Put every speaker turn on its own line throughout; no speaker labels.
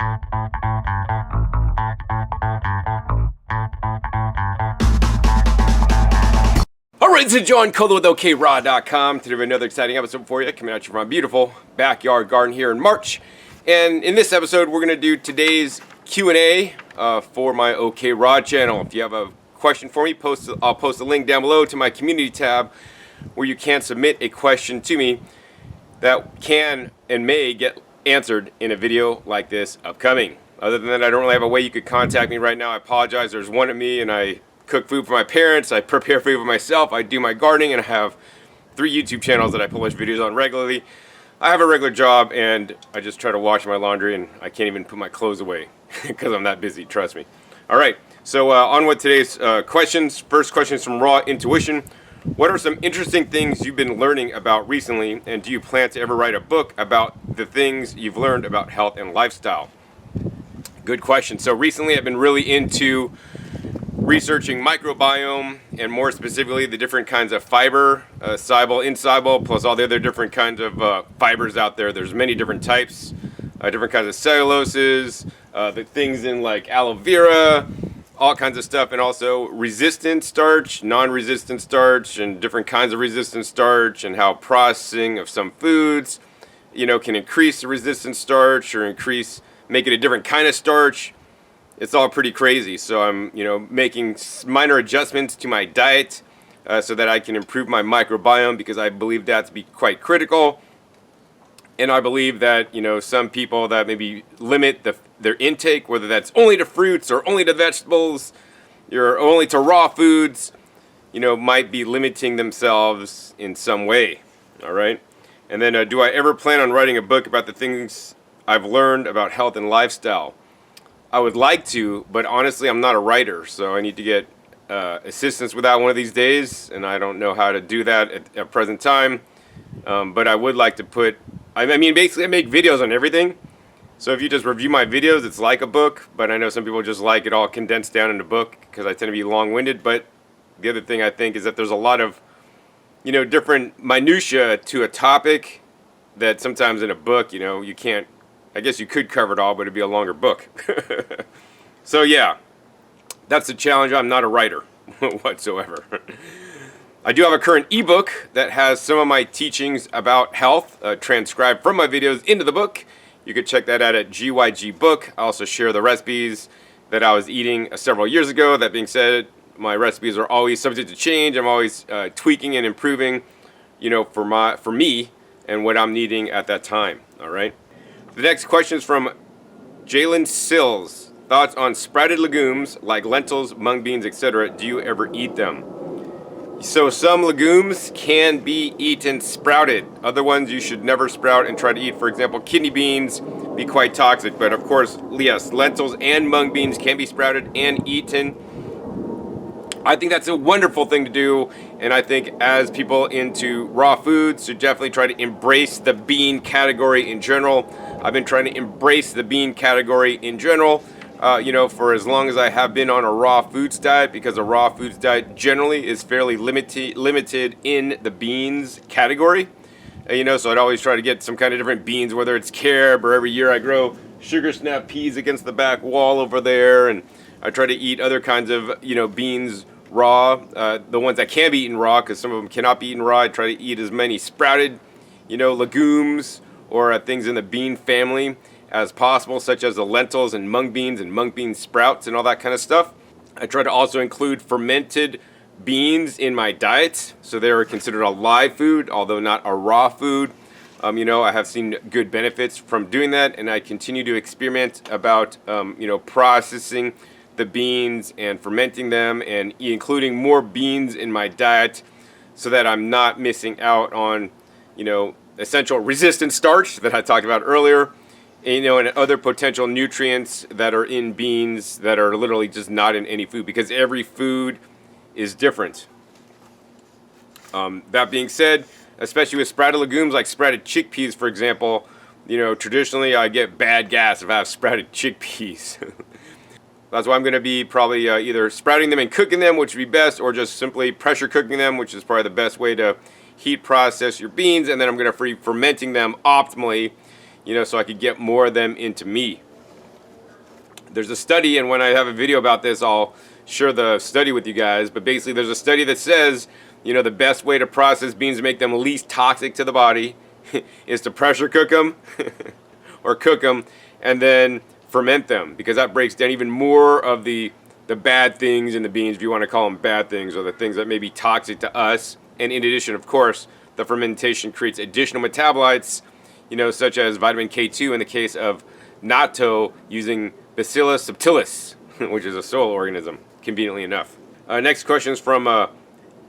Alright, this is John Colo with OKRaw.com. Today we have another exciting episode for you, coming at you from my beautiful backyard garden here in March. And in this episode, we're going to do today's Q&A for my OK Raw channel. If you have a question for me, I'll post a link down below to my community tab where you can submit a question to me that can and may get answered in a video like this upcoming. Other than that, I don't really have a way you could contact me right now. I apologize. There's one of me, and I cook food for my parents, I prepare food for myself, I do my gardening, and I have 3 YouTube channels that I publish videos on regularly. I have a regular job, and I just try to wash my laundry, and I can't even put my clothes away because I'm that busy, trust me. Alright, so on with today's questions. First question is from Raw Intuition. What are some interesting things you've been learning about recently, and do you plan to ever write a book about the things you've learned about health and lifestyle? Good question. So recently I've been really into researching microbiome, and more specifically the different kinds of fiber, soluble, insoluble, plus all the other different kinds of fibers out there. There's many different types, different kinds of celluloses, the things in like aloe vera, all kinds of stuff, and also resistant starch, non-resistant starch, and different kinds of resistant starch, and how processing of some foods, can increase the resistant starch or make it a different kind of starch. It's all pretty crazy. So I'm, making minor adjustments to my diet so that I can improve my microbiome, because I believe that to be quite critical. And I believe that, some people that maybe limit their intake, whether that's only to fruits or only to vegetables or only to raw foods, might be limiting themselves in some way. All right. And then do I ever plan on writing a book about the things I've learned about health and lifestyle? I would like to, but honestly, I'm not a writer, so I need to get assistance with that one of these days, and I don't know how to do that at present time. But I would like to basically I make videos on everything. So if you just review my videos, it's like a book, but I know some people just like it all condensed down in a book because I tend to be long-winded. But the other thing I think is that there's a lot of, different minutia to a topic that sometimes in a book, you can't. I guess you could cover it all, but it'd be a longer book. So yeah, that's the challenge. I'm not a writer whatsoever. I do have a current ebook that has some of my teachings about health transcribed from my videos into the book. You can check that out at GYG Book. I also share the recipes that I was eating several years ago. That being said, my recipes are always subject to change. I'm always tweaking and improving, for me and what I'm needing at that time. All right. The next question is from Jalen Sills. Thoughts on sprouted legumes like lentils, mung beans, etc. Do you ever eat them? So some legumes can be eaten sprouted. Other ones you should never sprout and try to eat. For example, kidney beans be quite toxic. But of course, yes, lentils and mung beans can be sprouted and eaten. I think that's a wonderful thing to do, and I think as people into raw foods should definitely try to embrace the bean category in general. I've been trying to embrace the bean category in general, for as long as I have been on a raw foods diet, because a raw foods diet generally is fairly limited in the beans category. So I'd always try to get some kind of different beans, whether it's carob or every year I grow sugar snap peas against the back wall over there, and I try to eat other kinds of, beans raw, the ones that can be eaten raw, because some of them cannot be eaten raw. I try to eat as many sprouted, legumes or things in the bean family as possible, such as the lentils and mung bean sprouts and all that kind of stuff. I try to also include fermented beans in my diet, so they are considered a live food, although not a raw food. I have seen good benefits from doing that, and I continue to experiment about, processing the beans and fermenting them and including more beans in my diet so that I'm not missing out on, essential resistant starch that I talked about earlier, and other potential nutrients that are in beans that are literally just not in any food, because every food is different. That being said, especially with sprouted legumes like sprouted chickpeas, for example, traditionally I get bad gas if I have sprouted chickpeas. That's why I'm going to be probably either sprouting them and cooking them, which would be best, or just simply pressure cooking them, which is probably the best way to heat process your beans. And then I'm going to be fermenting them optimally, so I could get more of them into me. There's a study, and when I have a video about this, I'll share the study with you guys. But basically, there's a study that says, you know, the best way to process beans to make them least toxic to the body is to pressure cook them or cook them and then ferment them, because that breaks down even more of the bad things in the beans, if you want to call them bad things, or the things that may be toxic to us. And in addition, of course, the fermentation creates additional metabolites, you know, such as vitamin K2 in the case of natto, using Bacillus subtilis, which is a soil organism, conveniently enough. Next question is from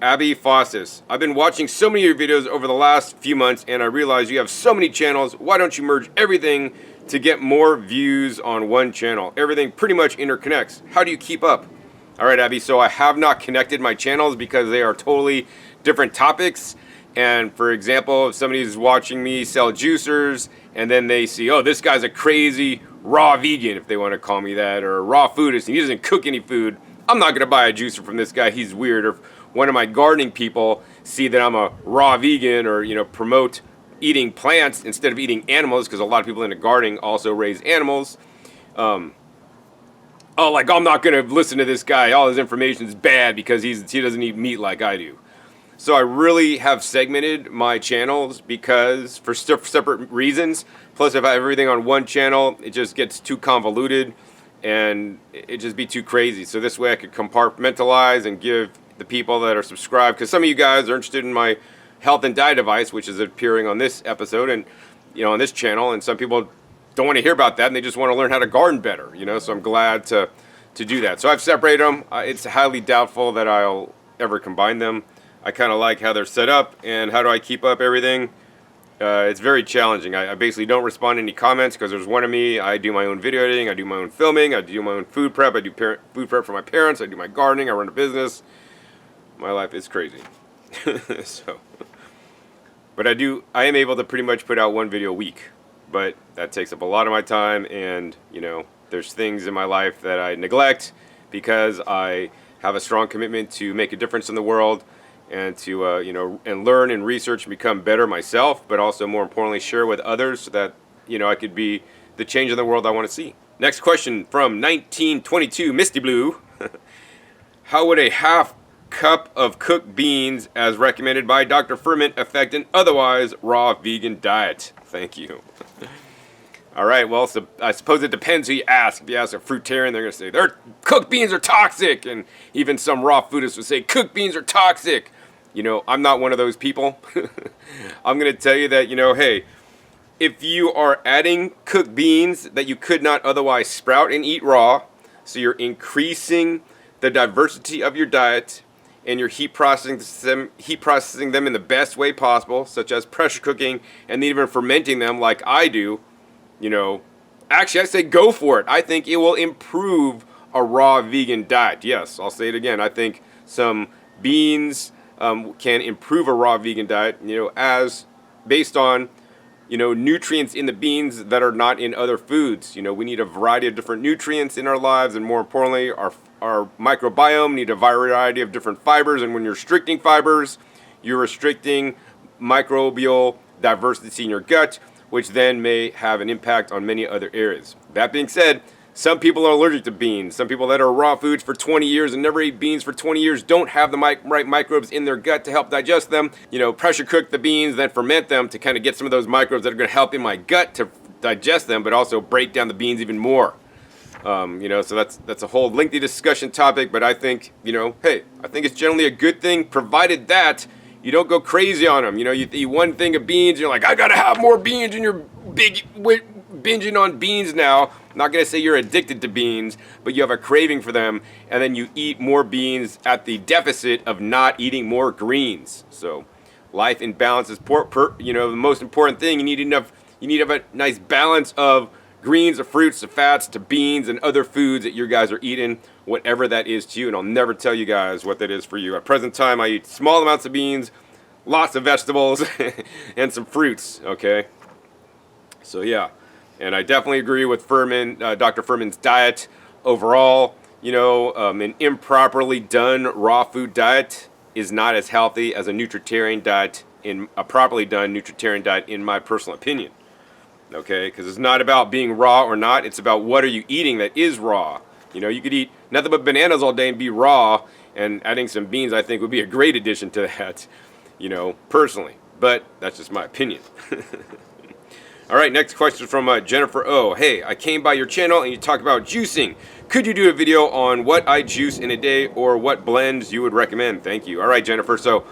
Abby Fossis. I've been watching so many of your videos over the last few months, and I realize you have so many channels. Why don't you merge everything to get more views on one channel? Everything pretty much interconnects. How do you keep up? All right, Abby, so I have not connected my channels because they are totally different topics. And for example, if somebody's watching me sell juicers and then they see, oh, this guy's a crazy raw vegan, if they want to call me that, or a raw foodist, and he doesn't cook any food, I'm not going to buy a juicer from this guy. He's weird. Or if one of my gardening people see that I'm a raw vegan, or, you know, promote eating plants instead of eating animals, because a lot of people into gardening also raise animals. I'm not going to listen to this guy. All his information is bad because he doesn't eat meat like I do. So I really have segmented my channels because for separate reasons. Plus, if I have everything on one channel, it just gets too convoluted and it just be too crazy. So this way I could compartmentalize and give the people that are subscribed, because some of you guys are interested in my health and diet advice, which is appearing on this episode and, you know, on this channel, and some people don't want to hear about that and they just want to learn how to garden better, you know. So I'm glad to do that. So I've separated them. It's highly doubtful that I'll ever combine them. I kind of like how they're set up. And how do I keep up everything? It's very challenging. I basically don't respond to any comments because there's one of me. I do my own video editing. I do my own filming. I do my own food prep. I do food prep for my parents. I do my gardening. I run a business. My life is crazy. But I am able to pretty much put out one video a week. But that takes up a lot of my time. And, you know, there's things in my life that I neglect because I have a strong commitment to make a difference in the world, and to you know, and learn and research and become better myself, but also more importantly share with others so that, you know, I could be the change in the world I want to see. Next question from 1922 Misty Blue. How would a half cup of cooked beans as recommended by Dr. Ferment affect an otherwise raw vegan diet? Thank you. All right, well, so I suppose it depends who you ask. If you ask a fruitarian, they're going to say their cooked beans are toxic, and even some raw foodists would say cooked beans are toxic. You know, I'm not one of those people. I'm going to tell you that, you know, hey, if you are adding cooked beans that you could not otherwise sprout and eat raw, so you're increasing the diversity of your diet, and you're heat processing them in the best way possible, such as pressure cooking and even fermenting them like I do, you know, actually I say go for it. I think it will improve a raw vegan diet. Yes, I'll say it again. I think some beans can improve a raw vegan diet, you know, as based on, you know, nutrients in the beans that are not in other foods. You know, we need a variety of different nutrients in our lives, and more importantly, our microbiome need a variety of different fibers. And when you're restricting fibers, you're restricting microbial diversity in your gut, which then may have an impact on many other areas. That being said, some people are allergic to beans. Some people that are raw foods for 20 years and never ate beans for 20 years don't have the right microbes in their gut to help digest them. You know, pressure cook the beans, then ferment them to kind of get some of those microbes that are going to help in my gut to digest them, but also break down the beans even more. You know, so that's a whole lengthy discussion topic, but I think, you know, hey, I think it's generally a good thing, provided that you don't go crazy on them. You know, you eat one thing of beans, you're like, I gotta have more beans, and you're binging on beans now. I'm not gonna say you're addicted to beans, but you have a craving for them, and then you eat more beans at the deficit of not eating more greens. So, life in balance is you know, the most important thing. You need to have a nice balance of greens, of fruits, of fats, to beans and other foods that you guys are eating, whatever that is to you. And I'll never tell you guys what that is for you. At present time, I eat small amounts of beans, lots of vegetables, and some fruits, okay? So yeah, and I definitely agree with Dr. Ferment's diet overall. You know, an improperly done raw food diet is not as healthy as a nutritarian diet, a properly done nutritarian diet, in my personal opinion. okay? Because it's not about being raw or not. It's about what are you eating that is raw. You know, you could eat nothing but bananas all day and be raw, and adding some beans I think would be a great addition to that, you know, personally. But that's just my opinion. All right, next question from Jennifer O. Hey, I came by your channel and you talk about juicing. Could you do a video on what I juice in a day or what blends you would recommend? Thank you. All right, Jennifer. So,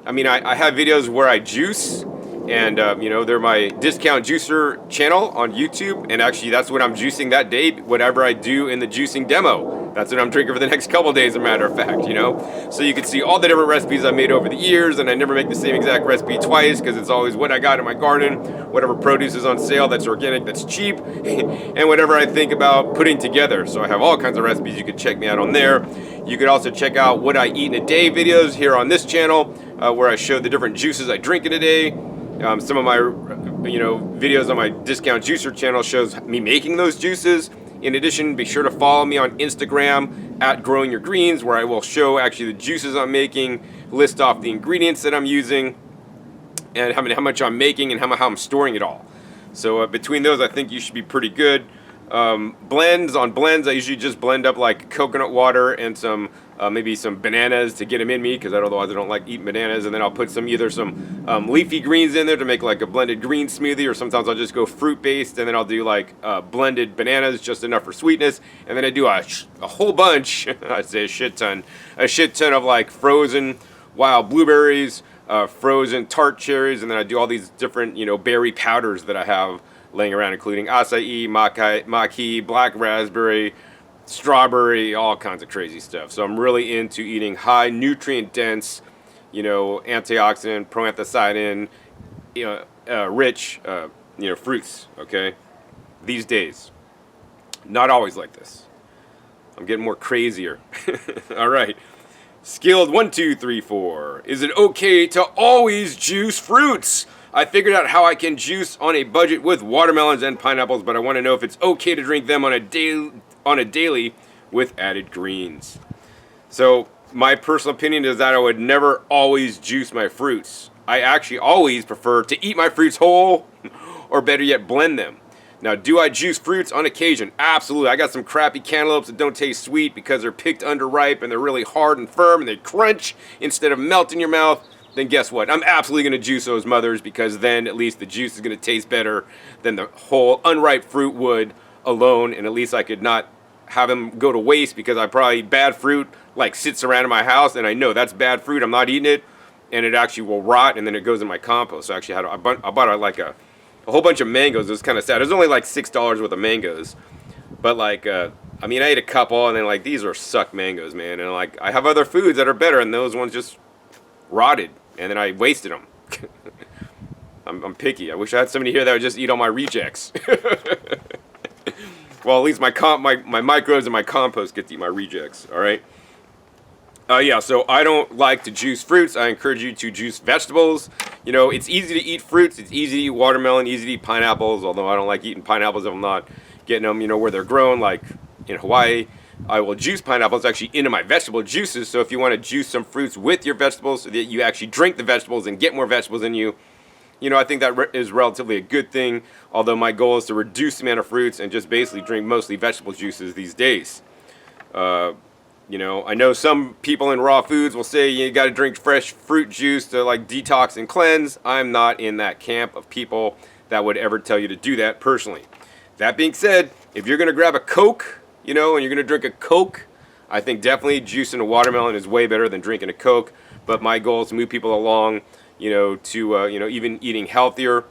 I mean, I have videos where I juice, and, you know, they're my discount juicer channel on YouTube. And actually, that's what I'm juicing that day, whatever I do in the juicing demo. That's what I'm drinking for the next couple days, as a matter of fact, you know. So you can see all the different recipes I've made over the years, and I never make the same exact recipe twice because it's always what I got in my garden, whatever produce is on sale that's organic, that's cheap, and whatever I think about putting together. So I have all kinds of recipes. You can check me out on there. You could also check out what I eat in a day videos here on this channel, where I show the different juices I drink in a day. Some of my, you know, videos on my discount juicer channel shows me making those juices. In addition, be sure to follow me on Instagram at Growing Your Greens, where I will show actually the juices I'm making, list off the ingredients that I'm using, and how much I'm making and how I'm storing it all. So between those, I think you should be pretty good. Blends, I usually just blend up like coconut water and some maybe some bananas to get them in me, because otherwise I don't like eating bananas. And then I'll put either some leafy greens in there to make like a blended green smoothie, or sometimes I'll just go fruit based, and then I'll do like blended bananas, just enough for sweetness. And then I do a whole bunch, I'd say a shit ton of like frozen wild blueberries, frozen tart cherries, and then I do all these different, you know, berry powders that I have laying around, including acai, maquis, black raspberry, strawberry, all kinds of crazy stuff. So I'm really into eating high nutrient dense, you know, antioxidant, proanthocyanidin, you know, rich, you know, fruits. Okay, these days, not always like this. I'm getting more crazier. All right. Skilled 1, 2, 3, 4. Is it okay to always juice fruits? I figured out how I can juice on a budget with watermelons and pineapples, but I want to know if it's okay to drink them on a daily with added greens. So my personal opinion is that I would never always juice my fruits. I actually always prefer to eat my fruits whole, or better yet, blend them. Now, do I juice fruits on occasion? Absolutely. I got some crappy cantaloupes that don't taste sweet because they're picked underripe and they're really hard and firm and they crunch instead of melt in your mouth. Then guess what? I'm absolutely going to juice those mothers, because then at least the juice is going to taste better than the whole unripe fruit would alone, and at least I could not have them go to waste, because I probably bad fruit like sits around in my house and I know that's bad fruit, I'm not eating it, and it actually will rot, and then it goes in my compost. So I actually I bought like a whole bunch of mangoes. It was kind of sad. It was only like $6 worth of mangoes, but like I mean, I ate a couple, and then like these are suck mangoes, man, and like I have other foods that are better, and those ones just rotted, and then I wasted them. I'm picky. I wish I had somebody here that would just eat all my rejects. Well, at least my microbes and my compost get to eat my rejects. All right. Yeah, so I don't like to juice fruits. I encourage you to juice vegetables. You know, it's easy to eat fruits. It's easy to eat watermelon, easy to eat pineapples, although I don't like eating pineapples if I'm not getting them, you know, where they're grown, like in Hawaii. I will juice pineapples actually into my vegetable juices. So if you want to juice some fruits with your vegetables so that you actually drink the vegetables and get more vegetables in you, you know, I think that is relatively a good thing. Although my goal is to reduce the amount of fruits and just basically drink mostly vegetable juices these days. You know, I know some people in raw foods will say you got to drink fresh fruit juice to like detox and cleanse. I'm not in that camp of people that would ever tell you to do that personally. That being said, if you're going to grab a Coke, you know, and you're going to drink a Coke, I think definitely juicing a watermelon is way better than drinking a Coke. But my goal is to move people along, you know, to, you know, even eating healthier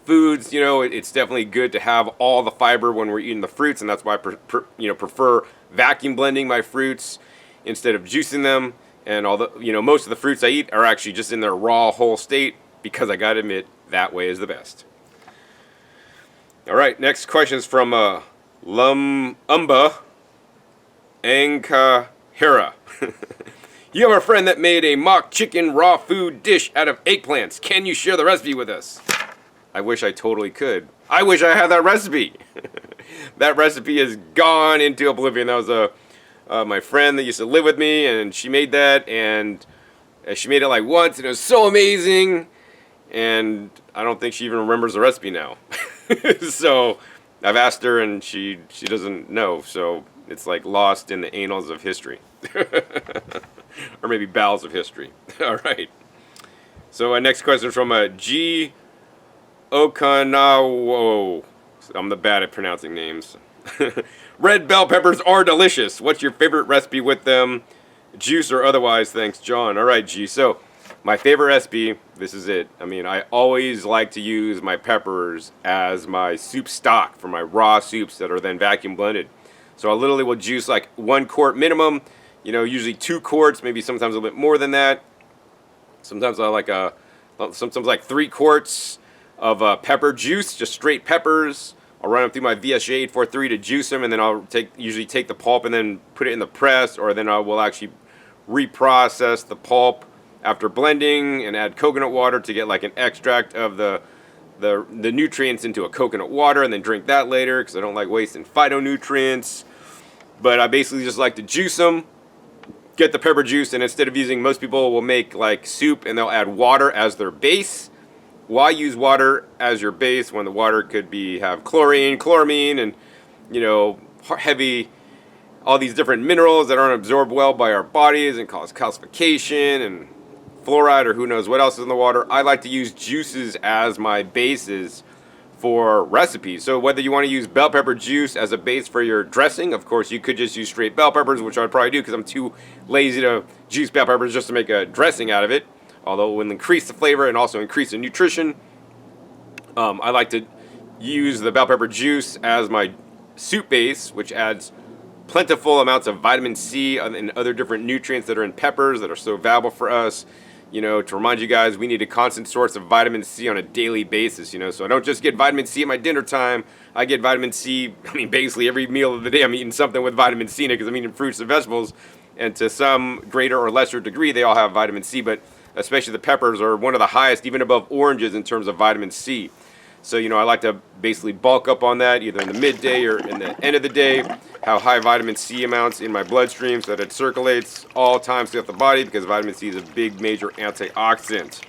foods. You know, it's definitely good to have all the fiber when we're eating the fruits, and that's why I prefer vacuum blending my fruits instead of juicing them. And you know, most of the fruits I eat are actually just in their raw whole state, because I gotta admit that way is the best. All right, next question is from Lumba Ankahira. You have a friend that made a mock chicken raw food dish out of eggplants. Can you share the recipe with us? I wish I totally could. I wish I had that recipe. That recipe has gone into oblivion. That was my friend that used to live with me, and she made that, and she made it like once, and it was so amazing. and I don't think she even remembers the recipe now. So I've asked her, and she doesn't know. So it's like lost in the annals of history, or maybe bowels of history. All right. So next question from G. Okinawa. I'm the bad at pronouncing names. Red bell peppers are delicious. What's your favorite recipe with them? Juice or otherwise? Thanks, John. All right, G. So my favorite recipe, this is it. I mean, I always like to use my peppers as my soup stock for my raw soups that are then vacuum blended. So I literally will juice like 1 quart minimum, usually 2 quarts, maybe sometimes a little bit more than that. Sometimes I like sometimes like 3 quarts of pepper juice, just straight peppers. I'll run them through my VSJ 843 to juice them, and then I'll usually take the pulp and then put it in the press, or then I will actually reprocess the pulp after blending and add coconut water to get like an extract of the nutrients into a coconut water, and then drink that later because I don't like wasting phytonutrients. But I basically just like to juice them, get the pepper juice, and instead of using, most people will make like soup and they'll add water as their base. Why use water as your base when the water could have chlorine, chloramine, and heavy, all these different minerals that aren't absorbed well by our bodies and cause calcification and fluoride or who knows what else is in the water. I like to use juices as my bases for recipes. So whether you want to use bell pepper juice as a base for your dressing, of course you could just use straight bell peppers, which I'd probably do because I'm too lazy to juice bell peppers just to make a dressing out of it. Although it will increase the flavor and also increase the nutrition. I like to use the bell pepper juice as my soup base, which adds plentiful amounts of vitamin C and other different nutrients that are in peppers that are so valuable for us. To remind you guys, we need a constant source of vitamin C on a daily basis, so I don't just get vitamin C at my dinner time. I get vitamin C, basically every meal of the day I'm eating something with vitamin C in it because I'm eating fruits and vegetables. And to some greater or lesser degree, they all have vitamin C, but especially the peppers are one of the highest, even above oranges, in terms of vitamin C. So, I like to basically bulk up on that either in the midday or in the end of the day, have high vitamin C amounts in my bloodstream so that it circulates all times throughout the body, because vitamin C is a big major antioxidant.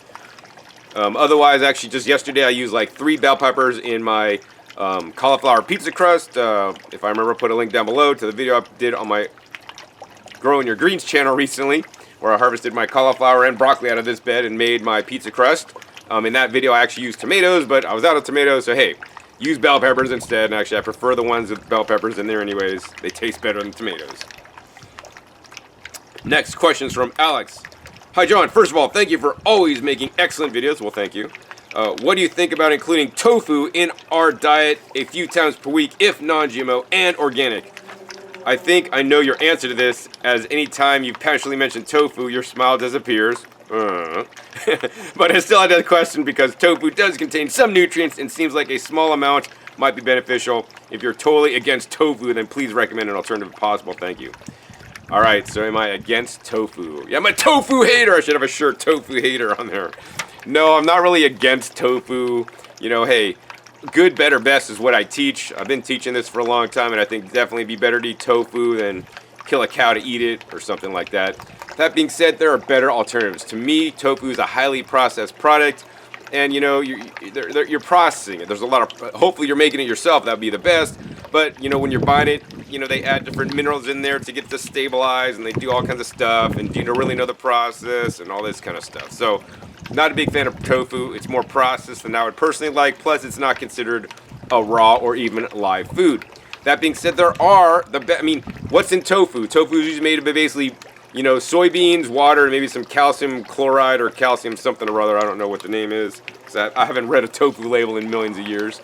Otherwise, actually, just yesterday I used like 3 bell peppers in my cauliflower pizza crust. If I remember, I'll put a link down below to the video I did on my Growing Your Greens channel recently, where I harvested my cauliflower and broccoli out of this bed and made my pizza crust. In that video, I actually used tomatoes, but I was out of tomatoes, so hey, use bell peppers instead. And actually, I prefer the ones with bell peppers in there anyways. They taste better than tomatoes. Next question is from Alex. Hi, John. First of all, thank you for always making excellent videos. Well, thank you. What do you think about including tofu in our diet a few times per week if non-GMO and organic? I think I know your answer to this, as any time you passionately mention tofu, your smile disappears. But I still had that question because tofu does contain some nutrients and seems like a small amount might be beneficial. If you're totally against tofu, then please recommend an alternative if possible. Thank you. All right, so am I against tofu? Yeah, I'm a tofu hater. I should have a shirt, tofu hater, on there. No, I'm not really against tofu. Hey, good, better, best is what I teach. I've been teaching this for a long time, and I think definitely be better to eat tofu than kill a cow to eat it or something like that. That being said, there are better alternatives. To me, tofu is a highly processed product, and you're processing it. There's a lot of, hopefully you're making it yourself, that would be the best, but when you're buying it, they add different minerals in there to get it to stabilize, and they do all kinds of stuff, and you don't really know the process and all this kind of stuff. So, not a big fan of tofu. It's more processed than I would personally like, plus it's not considered a raw or even live food. That being said, there are what's in tofu? Tofu is usually made of basically, soybeans, water, and maybe some calcium chloride or calcium something or other. I don't know what the name is, because I haven't read a tofu label in millions of years.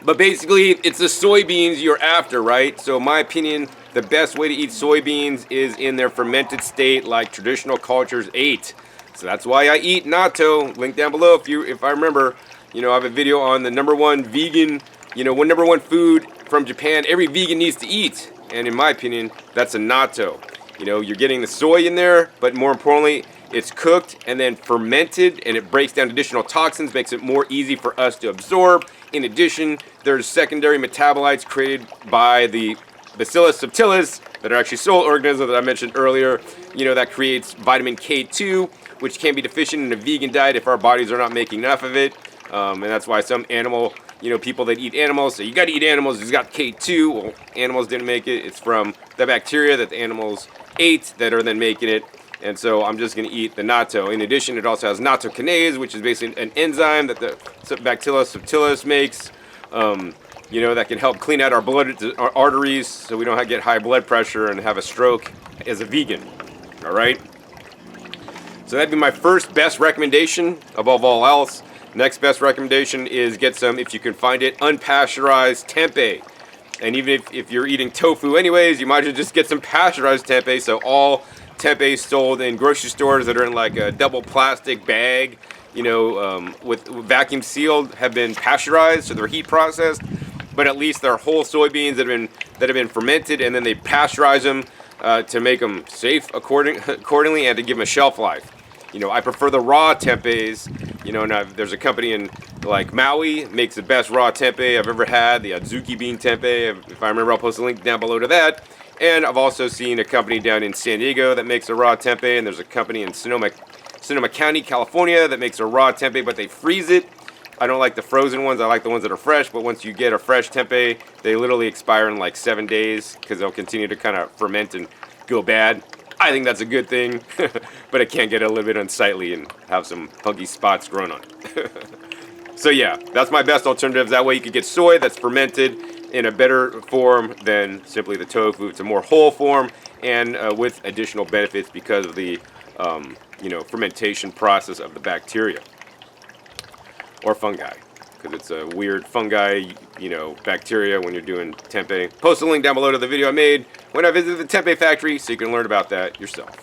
But basically, it's the soybeans you're after, right? So in my opinion, the best way to eat soybeans is in their fermented state, like traditional cultures ate. So that's why I eat natto. Link down below if I remember. I have a video on the number one vegan, number one food from Japan every vegan needs to eat. And in my opinion, that's a natto. You're getting the soy in there, but more importantly, it's cooked and then fermented, and it breaks down additional toxins, makes it more easy for us to absorb. In addition, there's secondary metabolites created by the Bacillus subtilis that are actually soil organisms that I mentioned earlier, that creates vitamin K2, which can be deficient in a vegan diet if our bodies are not making enough of it. And that's why some animal, people that eat animals, so you got to eat animals. It's got K2. Well, animals didn't make it. It's from the bacteria that the animals ate that are then making it. And so I'm just going to eat the natto. In addition, it also has nattokinase, which is basically an enzyme that the Bacillus subtilis makes, that can help clean out our arteries so we don't get high blood pressure and have a stroke as a vegan. All right? So that'd be my first best recommendation above all else. Next best recommendation is get some, if you can find it, unpasteurized tempeh. And even if you're eating tofu anyways, you might as well just get some pasteurized tempeh. So all tempeh sold in grocery stores that are in like a double plastic bag, with vacuum sealed, have been pasteurized, so they're heat processed. But at least they're whole soybeans that have been fermented, and then they pasteurize them to make them safe accordingly and to give them a shelf life. I prefer the raw tempehs. Now there's a company in like Maui makes the best raw tempeh I've ever had, the Adzuki bean tempeh. If I remember, I'll post a link down below to that. And I've also seen a company down in San Diego that makes a raw tempeh, and there's a company in Sonoma County, California that makes a raw tempeh, but they freeze it. I don't like the frozen ones. I like the ones that are fresh, but once you get a fresh tempeh, they literally expire in like 7 days because they'll continue to kind of ferment and go bad. I think that's a good thing, but it can get a little bit unsightly and have some funky spots growing on it. So yeah, that's my best alternatives. That way you could get soy that's fermented in a better form than simply the tofu. It's a more whole form and with additional benefits because of the fermentation process of the bacteria or fungi, because it's a weird fungi, bacteria when you're doing tempeh. Post a link down below to the video I made when I visited the tempeh factory so you can learn about that yourself.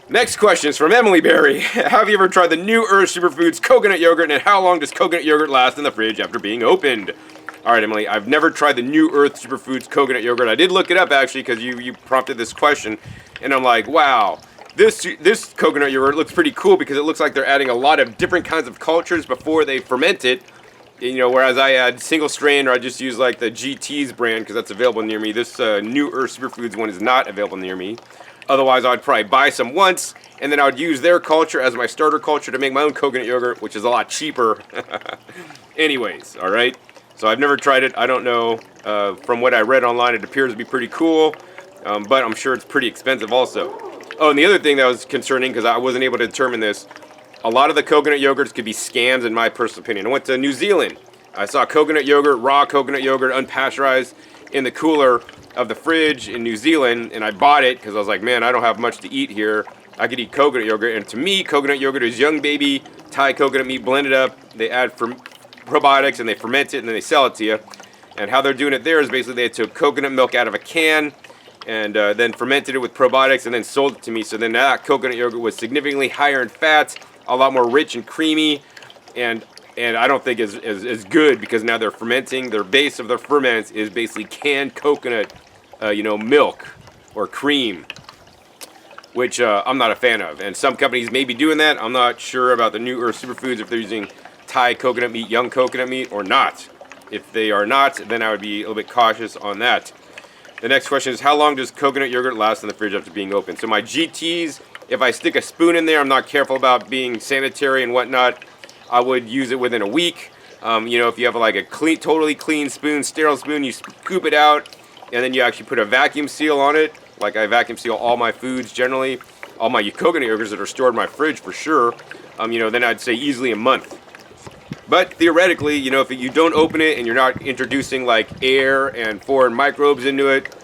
Next question is from Emily Berry. Have you ever tried the new Earth Superfoods coconut yogurt, and how long does coconut yogurt last in the fridge after being opened? All right, Emily, I've never tried the new Earth Superfoods coconut yogurt. I did look it up, actually, because you prompted this question, and I'm like, wow, this coconut yogurt looks pretty cool because it looks like they're adding a lot of different kinds of cultures before they ferment it. Whereas I add single strain, or I just use like the GT's brand because that's available near me. This new Earth Superfoods one is not available near me. Otherwise, I'd probably buy some once, and then I would use their culture as my starter culture to make my own coconut yogurt, which is a lot cheaper. Anyways, all right. So I've never tried it. I don't know. From what I read online, it appears to be pretty cool, but I'm sure it's pretty expensive also. Oh, and the other thing that was concerning, because I wasn't able to determine this, a lot of the coconut yogurts could be scams in my personal opinion. I went to New Zealand. I saw coconut yogurt, raw coconut yogurt, unpasteurized, in the cooler of the fridge in New Zealand, and I bought it because I was like, man, I don't have much to eat here. I could eat coconut yogurt, and to me, coconut yogurt is young baby Thai coconut meat blended up. They add probiotics, and they ferment it, and then they sell it to you. And how they're doing it there is basically they took coconut milk out of a can, and then fermented it with probiotics, and then sold it to me. So then that coconut yogurt was significantly higher in fats, a lot more rich and creamy, and I don't think is good because now they're fermenting. Their base of their ferments is basically canned coconut, milk or cream, which I'm not a fan of. And some companies may be doing that. I'm not sure about the new Earth Superfoods if they're using Thai coconut meat, young coconut meat, or not. If they are not, then I would be a little bit cautious on that. The next question is, how long does coconut yogurt last in the fridge after being opened? So my GTs, if I stick a spoon in there, I'm not careful about being sanitary and whatnot, I would use it within a week. If you have like a totally clean spoon, sterile spoon, you scoop it out, and then you actually put a vacuum seal on it. Like I vacuum seal all my foods generally, all my coconut yogurts that are stored in my fridge for sure. Then I'd say easily a month. But theoretically, if you don't open it and you're not introducing like air and foreign microbes into it,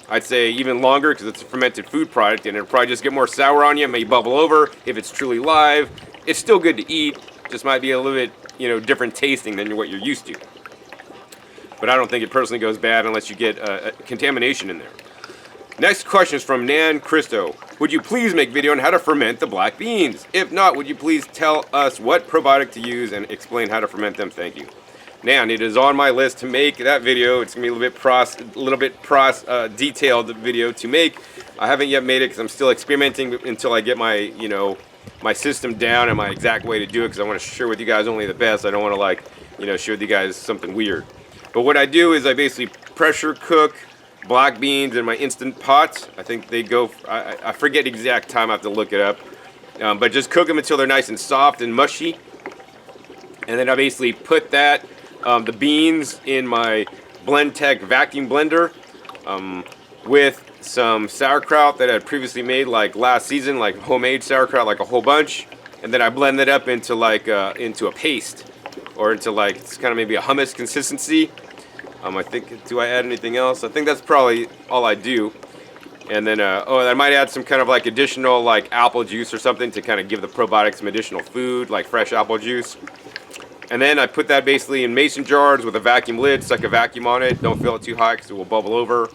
I'd say even longer because it's a fermented food product and it'll probably just get more sour on you. It may bubble over if it's truly live. It's still good to eat. Just might be a little bit, different tasting than what you're used to. But I don't think it personally goes bad unless you get contamination in there. Next question is from Nan Christo. Would you please make a video on how to ferment the black beans? If not, would you please tell us what probiotic to use and explain how to ferment them? Thank you. Nan, it is on my list to make that video. It's going to be a little bit detailed video to make. I haven't yet made it because I'm still experimenting until I get my, my system down and my exact way to do it because I want to share with you guys only the best. I don't want to share with you guys something weird. But what I do is I basically pressure cook black beans in my Instant Pot. I think they go, I forget the exact time, I have to look it up. But just cook them until they're nice and soft and mushy. And then I basically put that, the beans in my Blendtec vacuum blender with some sauerkraut that I had previously made like last season, like homemade sauerkraut, like a whole bunch. And then I blend it up into like into a paste, or into like, it's kind of maybe a hummus consistency. I think, do I add anything else? I think that's probably all I do. And then, I might add some kind of like additional like apple juice or something to kind of give the probiotics some additional food, like fresh apple juice. And then I put that basically in mason jars with a vacuum lid, suck a vacuum on it. Don't fill it too high because it will bubble over.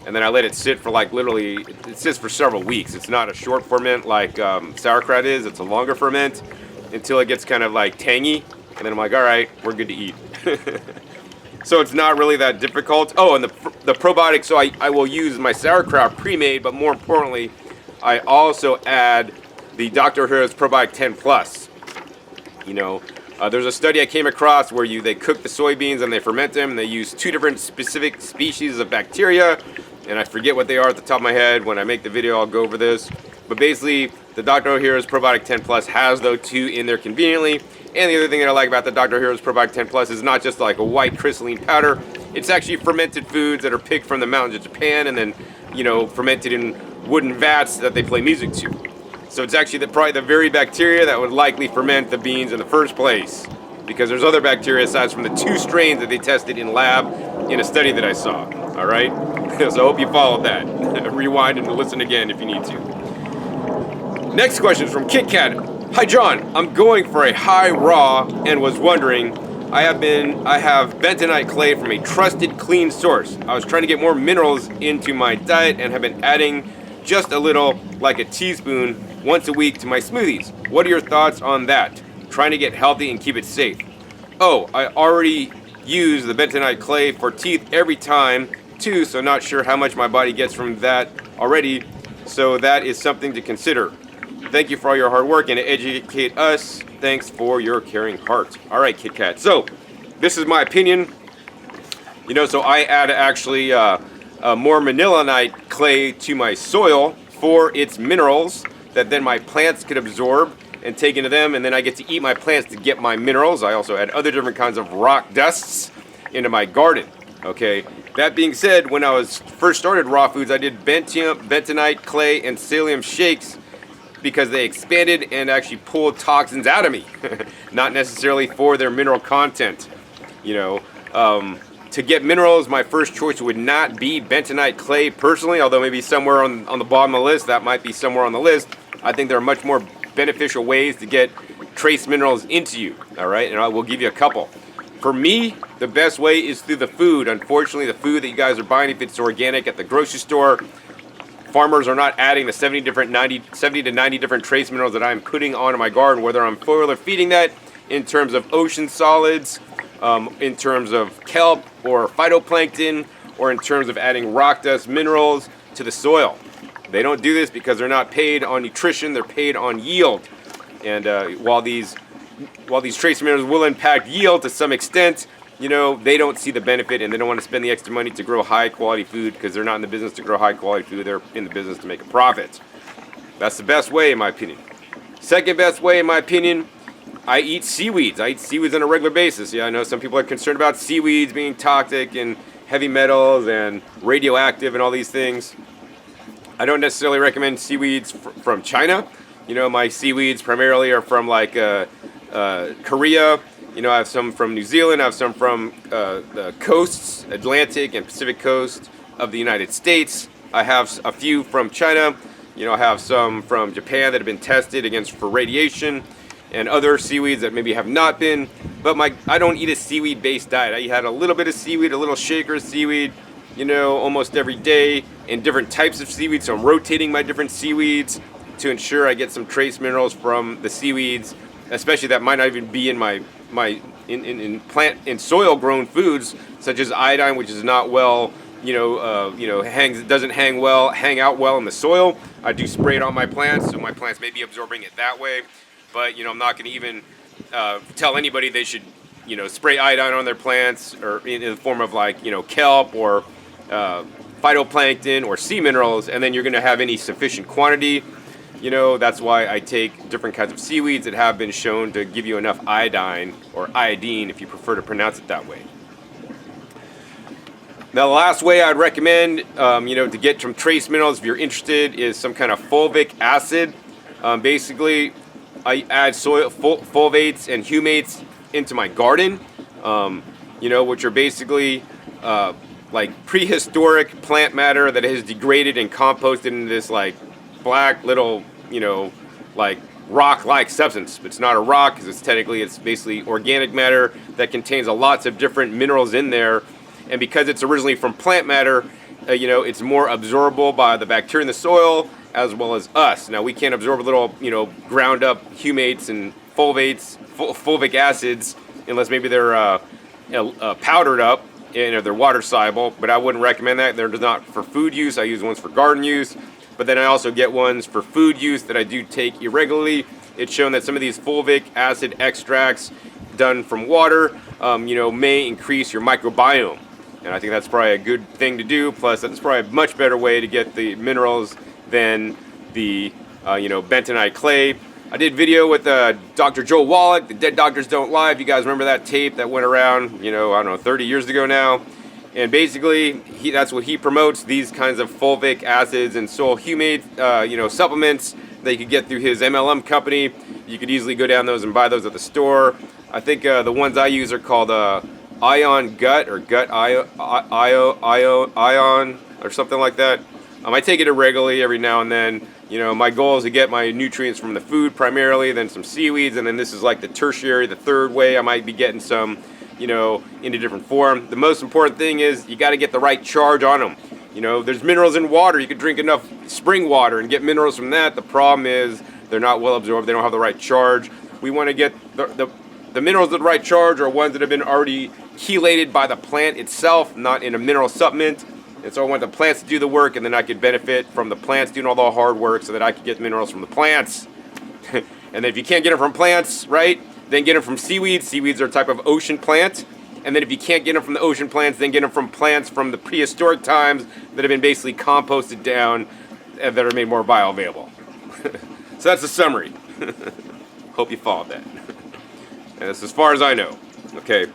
And then I let it sit for like literally, it sits for several weeks. It's not a short ferment like sauerkraut is. It's a longer ferment until it gets kind of like tangy. And then I'm like, all right, we're good to eat. So it's not really that difficult. Oh, and the probiotics, so I will use my sauerkraut pre-made, but more importantly, I also add the Dr. Heroes Probiotic 10 Plus. You know, there's a study I came across where they cook the soybeans and they ferment them, and they use 2 different specific species of bacteria, and I forget what they are at the top of my head. When I make the video, I'll go over this. But basically, the Dr. Heroes Probiotic 10 Plus has those 2 in there conveniently. And the other thing that I like about the Dr. Heroes Probiotic 10 Plus is not just like a white crystalline powder. It's actually fermented foods that are picked from the mountains of Japan and then, you know, fermented in wooden vats that they play music to. So it's actually probably the very bacteria that would likely ferment the beans in the first place, because there's other bacteria aside from the 2 strains that they tested in lab in a study that I saw. All right? So I hope you followed that. Rewind and listen again if you need to. Next question is from Kit Kat. Hi John, I'm going for a high raw and was wondering, I have bentonite clay from a trusted clean source. I was trying to get more minerals into my diet and have been adding just a little, like a teaspoon, once a week to my smoothies. What are your thoughts on that? Trying to get healthy and keep it safe. Oh, I already use the bentonite clay for teeth every time too, so not sure how much my body gets from that already, so that is something to consider. Thank you for all your hard work and to educate us. Thanks for your caring heart. All right, Kit Kat. So, this is my opinion. You know, so I add actually more manolinite clay to my soil for its minerals that then my plants could absorb and take into them, and then I get to eat my plants to get my minerals. I also add other different kinds of rock dusts into my garden. Okay. That being said, when I first started raw foods, I did bentonite clay and psyllium shakes, because they expanded and actually pulled toxins out of me, not necessarily for their mineral content. You know, to get minerals, my first choice would not be bentonite clay personally, although maybe somewhere on the bottom of the list, that might be somewhere on the list. I think there are much more beneficial ways to get trace minerals into you, all right? And I will give you a couple. For me, the best way is through the food. Unfortunately, the food that you guys are buying, if it's organic at the grocery store, farmers are not adding the 70 to 90 different trace minerals that I'm putting onto my garden, whether I'm foliar feeding that in terms of ocean solids, in terms of kelp or phytoplankton, or in terms of adding rock dust minerals to the soil. They don't do this because they're not paid on nutrition, they're paid on yield. And while these trace minerals will impact yield to some extent, you know, they don't see the benefit and they don't want to spend the extra money to grow high quality food because they're not in the business to grow high quality food. They're in the business to make a profit. That's the best way, in my opinion. Second best way, in my opinion, I eat seaweeds. I eat seaweeds on a regular basis. Yeah, I know some people are concerned about seaweeds being toxic and heavy metals and radioactive and all these things. I don't necessarily recommend seaweeds from China. You know, my seaweeds primarily are from like Korea. You know, I have some from New Zealand. I have some from the coasts, Atlantic and Pacific coast of the United States. I have a few from China. You know, I have some from Japan that have been tested for radiation, and other seaweeds that maybe have not been. But I don't eat a seaweed-based diet. I had a little bit of seaweed, a little shaker of seaweed, you know, almost every day, and different types of seaweed. So I'm rotating my different seaweeds to ensure I get some trace minerals from the seaweeds, especially that might not even be in in plant and soil grown foods, such as iodine, which is not well, doesn't hang out well in the soil. I do spray it on my plants, so my plants may be absorbing it that way. But I'm not going to even tell anybody they should, spray iodine on their plants or in the form of kelp or phytoplankton or sea minerals, and then you're going to have any sufficient quantity. That's why I take different kinds of seaweeds that have been shown to give you enough iodine, or iodine if you prefer to pronounce it that way. Now, the last way I'd recommend, to get some trace minerals, if you're interested, is some kind of fulvic acid. Basically, I add soil fulvates and humates into my garden, which are basically like prehistoric plant matter that has degraded and composted into this like black little, like rock-like substance. It's not a rock because it's basically organic matter that contains lots of different minerals in there. And because it's originally from plant matter, it's more absorbable by the bacteria in the soil as well as us. Now, we can't absorb little, ground up humates and fulvic acids, unless maybe they're powdered up and they're water soluble. But I wouldn't recommend that. They're not for food use. I use ones for garden use. But then I also get ones for food use that I do take irregularly. It's shown that some of these fulvic acid extracts done from water, may increase your microbiome. And I think that's probably a good thing to do. Plus, that's probably a much better way to get the minerals than the, bentonite clay. I did video with Dr. Joe Wallach, The Dead Doctors Don't Lie. If you guys remember that tape that went around, 30 years ago now. And basically, that's what he promotes, these kinds of fulvic acids and soil humate, supplements that you could get through his MLM company. You could easily go down those and buy those at the store. I think the ones I use are called Ion Gut or Gut Ion or something like that. I take it irregularly every now and then. My goal is to get my nutrients from the food primarily, then some seaweeds, and then this is like the tertiary, the third way I might be getting some, in a different form. The most important thing is you got to get the right charge on them. There's minerals in water. You could drink enough spring water and get minerals from that. The problem is they're not well absorbed. They don't have the right charge. We want to get the minerals with the right charge are ones that have been already chelated by the plant itself, not in a mineral supplement. And so I want the plants to do the work, and then I could benefit from the plants doing all the hard work so that I could get minerals from the plants. And then if you can't get them from plants, right, then get them from seaweeds. Seaweeds are a type of ocean plant. And then if you can't get them from the ocean plants, then get them from plants from the prehistoric times that have been basically composted down and that are made more bioavailable. So that's the summary. Hope you followed that. And that's as far as I know. Okay.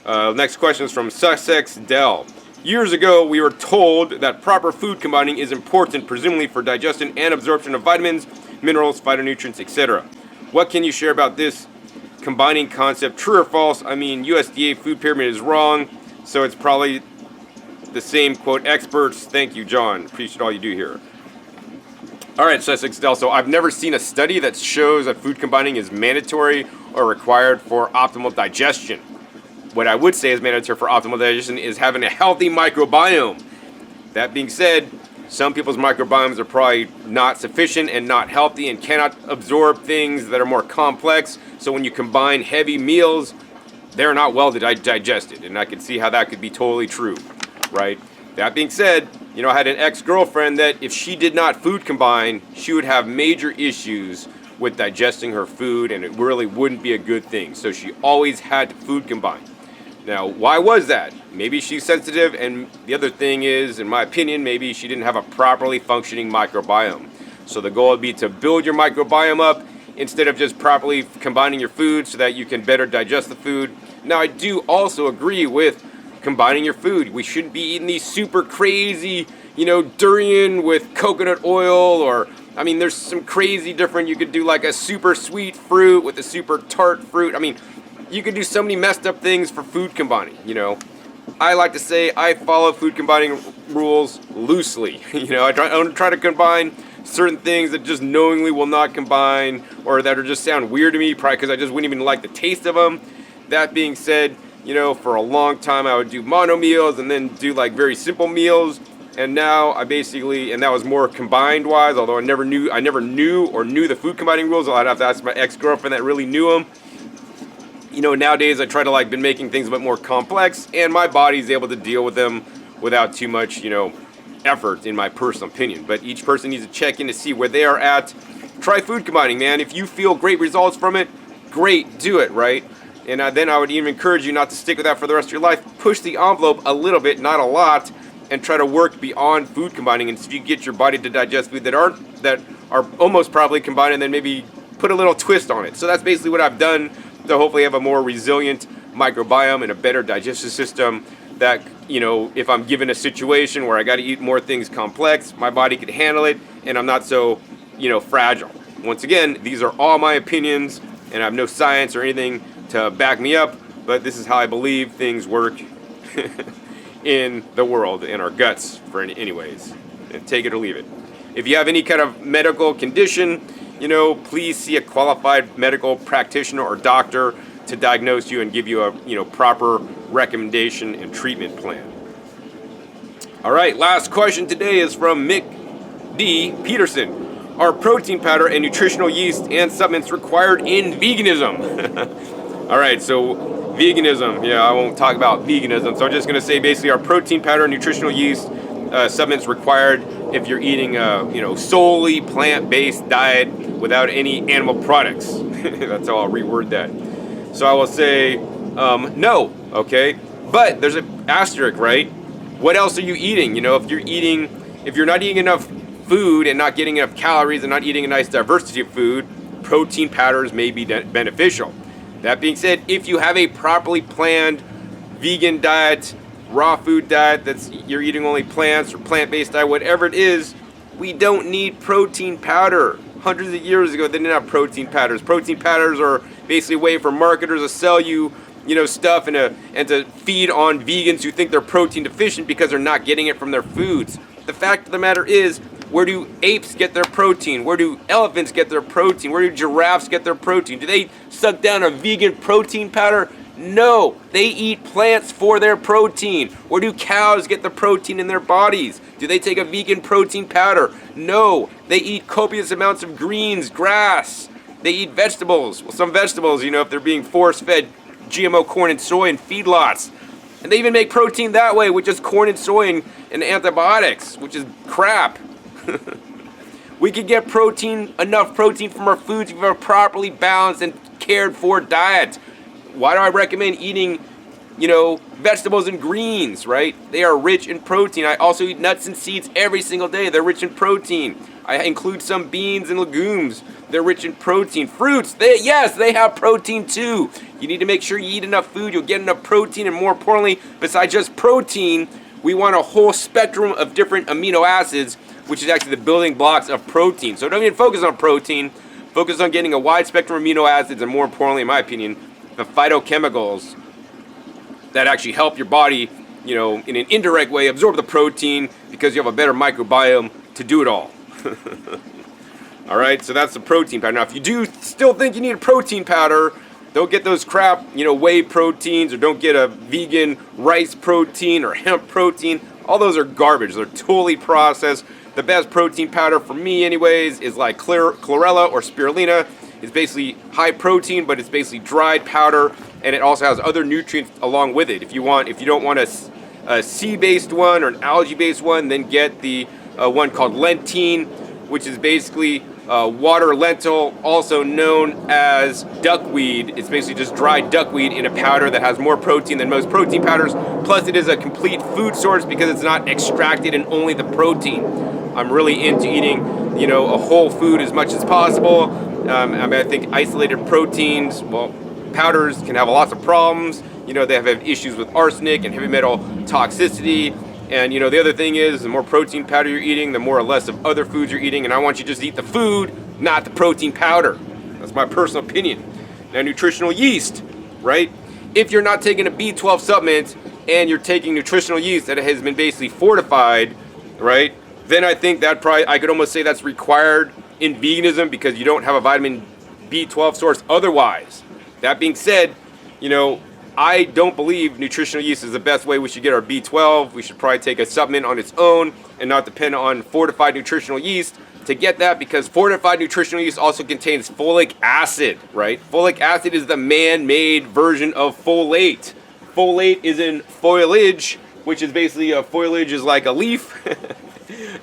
Next question is from Sussex Dell. Years ago, we were told that proper food combining is important, presumably for digestion and absorption of vitamins, minerals, phytonutrients, etc. What can you share about this combining concept? True or false? I mean, USDA food pyramid is wrong, so it's probably the same, quote, experts. Thank you, John. Appreciate all you do here. All right, Sussex Dell. So I've never seen a study that shows that food combining is mandatory or required for optimal digestion. What I would say is mandatory for optimal digestion is having a healthy microbiome. That being said, some people's microbiomes are probably not sufficient and not healthy and cannot absorb things that are more complex. So when you combine heavy meals, they're not well digested. And I can see how that could be totally true, right? That being said, I had an ex-girlfriend that if she did not food combine, she would have major issues with digesting her food, and it really wouldn't be a good thing. So she always had to food combine. Now, why was that? Maybe she's sensitive, and the other thing is, in my opinion, maybe she didn't have a properly functioning microbiome. So the goal would be to build your microbiome up instead of just properly combining your food so that you can better digest the food. Now, I do also agree with combining your food. We shouldn't be eating these super crazy, durian with coconut oil, or, there's some crazy different, you could do like a super sweet fruit with a super tart fruit. You can do so many messed up things for food combining, I like to say I follow food combining rules loosely. I try to combine certain things that just knowingly will not combine, or that are just sound weird to me, probably because I just wouldn't even like the taste of them. That being said, for a long time I would do mono meals and then do like very simple meals. And now and that was more combined wise, although I never knew the food combining rules. I'd have to ask my ex-girlfriend that really knew them. Nowadays I try to been making things a bit more complex, and my body's able to deal with them without too much, effort, in my personal opinion. But each person needs to check in to see where they are at. Try food combining, man. If you feel great results from it, great, do it, right? And then I would even encourage you not to stick with that for the rest of your life. Push the envelope a little bit, not a lot, and try to work beyond food combining, and see if you get your body to digest food that are almost probably combined, and then maybe put a little twist on it. So that's basically what I've done to hopefully have a more resilient microbiome and a better digestive system that, if I'm given a situation where I got to eat more things complex, my body could handle it, and I'm not so, fragile. Once again, these are all my opinions, and I have no science or anything to back me up, but this is how I believe things work in the world, in our guts, for anyways. Take it or leave it. If you have any kind of medical condition, please see a qualified medical practitioner or doctor to diagnose you and give you a proper recommendation and treatment plan. All right, last question today is from Mick D. Peterson. Are protein powder and nutritional yeast and supplements required in veganism? All right, so veganism. Yeah, I won't talk about veganism. So I'm just going to say basically are protein powder and nutritional yeast supplements required if you're eating a solely plant-based diet without any animal products. That's how I'll reword that. So I will say no, okay? But there's an asterisk, right? What else are you eating? If you're not eating enough food and not getting enough calories and not eating a nice diversity of food, protein powders may be beneficial. That being said, if you have a properly planned vegan diet, raw food diet, you're eating only plants or plant-based diet, whatever it is, we don't need protein powder. Hundreds of years ago, they didn't have protein powders. Protein powders are basically a way for marketers to sell you, stuff and to feed on vegans who think they're protein deficient because they're not getting it from their foods. The fact of the matter is, where do apes get their protein? Where do elephants get their protein? Where do giraffes get their protein? Do they suck down a vegan protein powder? No, they eat plants for their protein. Where do cows get the protein in their bodies? Do they take a vegan protein powder? No, they eat copious amounts of greens, grass. They eat vegetables. Well, some vegetables, if they're being force-fed GMO corn and soy in feedlots. And they even make protein that way, with just corn and soy and antibiotics, which is crap. We could get enough protein from our foods if we have a properly balanced and cared for diet. Why do I recommend eating, vegetables and greens, right? They are rich in protein. I also eat nuts and seeds every single day. They're rich in protein. I include some beans and legumes. They're rich in protein. Fruits, they have protein too. You need to make sure you eat enough food, you'll get enough protein, and more importantly, besides just protein, we want a whole spectrum of different amino acids, which is actually the building blocks of protein. So don't even focus on protein. Focus on getting a wide spectrum of amino acids, and more importantly, in my opinion, the phytochemicals that actually help your body, in an indirect way, absorb the protein because you have a better microbiome to do it all. All right, so that's the protein powder. Now, if you do still think you need a protein powder, don't get those crap, whey proteins, or don't get a vegan rice protein or hemp protein. All those are garbage. They're totally processed. The best protein powder for me anyways is like chlorella or spirulina. It's basically high protein, but it's basically dried powder, and it also has other nutrients along with it. If you don't want a sea-based one or an algae-based one, then get the one called lentine, which is basically water lentil, also known as duckweed. It's basically just dried duckweed in a powder that has more protein than most protein powders. Plus, it is a complete food source because it's not extracted in only the protein. I'm really into eating, a whole food as much as possible. I think isolated proteins, powders can have lots of problems. They have issues with arsenic and heavy metal toxicity. And, the other thing is, the more protein powder you're eating, the more or less of other foods you're eating. And I want you to just eat the food, not the protein powder. That's my personal opinion. Now, nutritional yeast, right? If you're not taking a B12 supplement and you're taking nutritional yeast that has been basically fortified, right? Then I think I could almost say that's required in veganism because you don't have a vitamin B12 source otherwise. That being said, I don't believe nutritional yeast is the best way we should get our B12. We should probably take a supplement on its own and not depend on fortified nutritional yeast to get that, because fortified nutritional yeast also contains folic acid, right? Folic acid is the man-made version of folate. Folate is in foliage, which is basically foliage is like a leaf.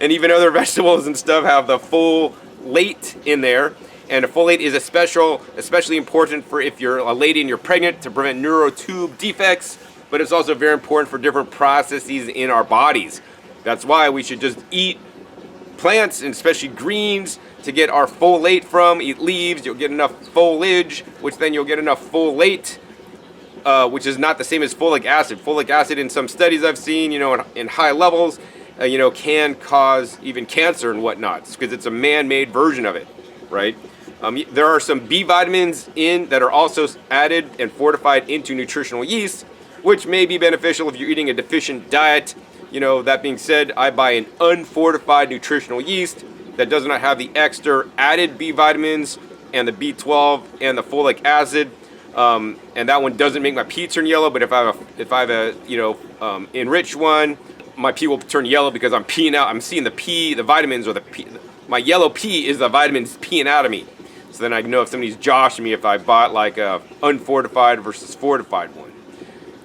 And even other vegetables and stuff have the folate in there. And folate is especially important for if you're a lady and you're pregnant, to prevent neurotube defects, but it's also very important for different processes in our bodies. That's why we should just eat plants, and especially greens, to get our folate from. Eat leaves, you'll get enough foliage, which then you'll get enough folate, which is not the same as folic acid. Folic acid, in some studies I've seen, in high levels, can cause even cancer and whatnot, because it's a man-made version of it, right? There are some B vitamins that are also added and fortified into nutritional yeast, which may be beneficial if you're eating a deficient diet. That being said, I buy an unfortified nutritional yeast that does not have the extra added B vitamins and the B12 and the folic acid, and that one doesn't make my pea turn yellow. But if I have a enriched one, my pea will turn yellow because I'm peeing out. I'm seeing the vitamins, or my yellow pea is the vitamins peeing out of me. So then I know if somebody's joshing me if I bought like a unfortified versus fortified one.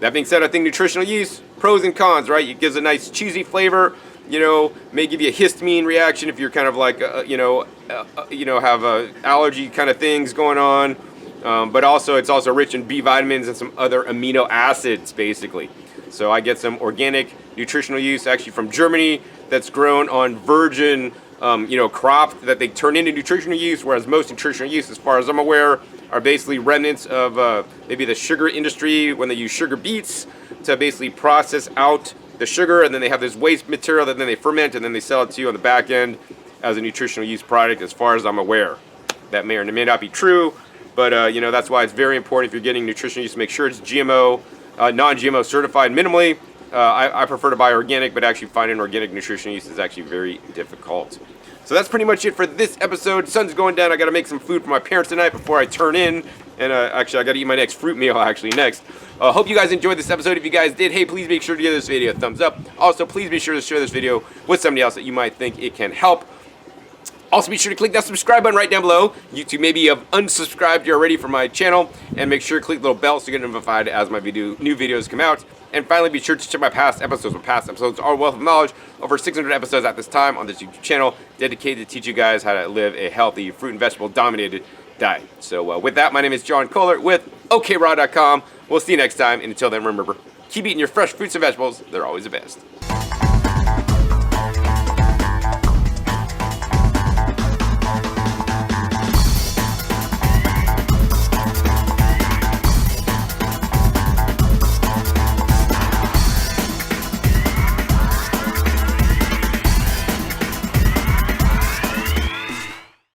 That being said, I think nutritional yeast, pros and cons, right? It gives a nice cheesy flavor, may give you a histamine reaction if you're kind of like, have allergy kind of things going on. But also, it's also rich in B vitamins and some other amino acids, basically. So I get some organic nutritional yeast actually from Germany that's grown on virgin, crop that they turn into nutritional yeast, whereas most nutritional yeast, as far as I'm aware, are basically remnants of maybe the sugar industry when they use sugar beets to basically process out the sugar, and then they have this waste material that then they ferment, and then they sell it to you on the back end as a nutritional yeast product, as far as I'm aware. That may or may not be true, but that's why it's very important if you're getting nutritional yeast to make sure it's GMO, non-GMO certified minimally. I prefer to buy organic, but actually finding organic nutritional yeast is actually very difficult. So that's pretty much it for this episode. Sun's going down. I got to make some food for my parents tonight before I turn in. And actually, I got to eat my next fruit meal next. Hope you guys enjoyed this episode. If you guys did, hey, please make sure to give this video a thumbs up. Also, please be sure to share this video with somebody else that you might think it can help. Also, be sure to click that subscribe button right down below. YouTube maybe have unsubscribed already from my channel. And make sure to click the little bell so you get notified as my new videos come out. And finally, be sure to check my past episodes. My past episodes are a wealth of knowledge. Over 600 episodes at this time on this YouTube channel, dedicated to teach you guys how to live a healthy, fruit and vegetable dominated diet. So with that, my name is John Kohler with OKRaw.com. We'll see you next time. And until then, remember, keep eating your fresh fruits and vegetables. They're always the best.